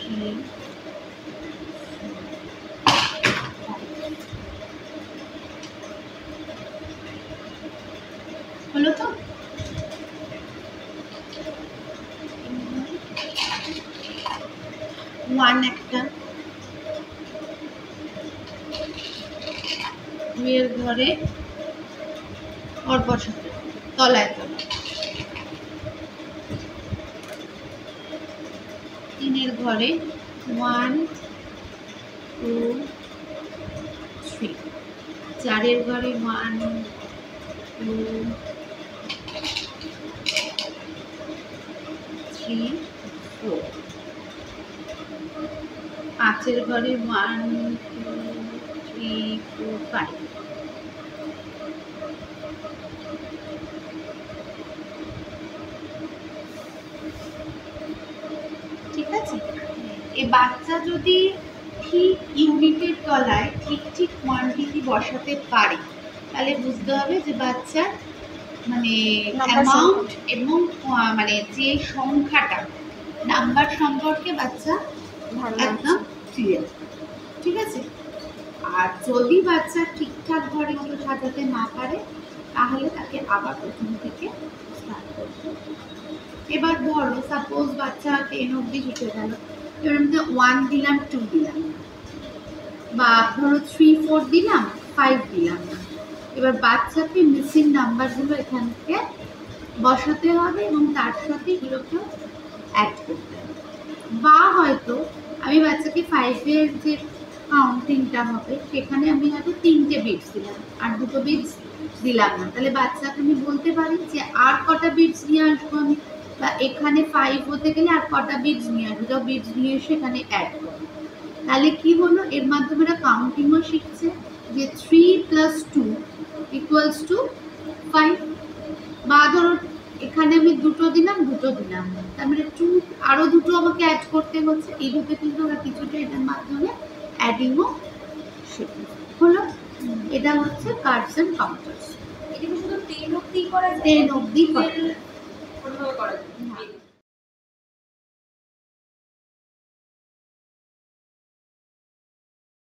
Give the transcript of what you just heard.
3 হলো তো? 1 একটা, 2 এর ঘরে ওর বসাতে তলায় তলায়, 3 এর ঘরে 1 2 3, 4 এর ঘরে 1 2 3 4, 5 এর ঘরে 1 2 3 4 5, ঠিক আছে। এই বাচ্চা যদি ঠিক ইউনিটের তলায় ঠিক ঠিক কোয়ান্টিটি বসাতে পারে তাহলে বুঝতে হবে যে বাচ্চার মানে অ্যামাউন্ট এবং মানে যে সংখ্যাটা নাম্বার সম্পর্কে বাচ্চা একদম ক্লিয়ার, ঠিক আছে। আর যদি বাচ্চা ঠিকঠাক ঘরে মতো সাজাতে না পারে তাহলে তাকে আবার প্রথম থেকে স্টার্ট করতে হবে। এবার ধরো সাপোজ বাচ্চা 10 অবধি ঢুকে গেল, এবার আমি 1 দিলাম 2 দিলাম না, বা ধরো 3 4 দিলাম 5 দিলাম না, এবার বাচ্চাকে মিসিং নাম্বারগুলো এখান থেকে বসাতে হবে এবং তার সাথে এগুলোকে অ্যাড করতে হবে। বা হয়তো আমি বাচ্চাকে 5 এর যে কাউন্টিংটা হবে সেখানে আমি হয়তো 3টে বিটস দিলাম আর 2টো বিটস দিলাম না, তাহলে বাচ্চাকে আমি বলতে পারি যে আর কটা বিটস নিয়ে আসবো আমি, বা এখানে 5 হতে গেলে আর কটা বিটস নিয়ে আসবো, যা বিটস নিয়ে এসে এখানে অ্যাড করবো। তাহলে কি হলো, এর মাধ্যমে এরা কাউন্টিংও শিখছে যে 3 + 2 = 5, বা ধরো এখানে আমি 2টো দিলাম 2টো দিলাম না, তার মানে 2 আরো 2টো আমাকে অ্যাড করতে হচ্ছে। এইভাবে কিন্তু ওরা কিছুটা এটার মাধ্যমে অ্যাডিংও শেখে। হলো, এটা হচ্ছে কার্ডস এন্ড কাউন্টার্স। এটা শুধু 10 অবধি করা যায়, 10 অবধি করা যায়।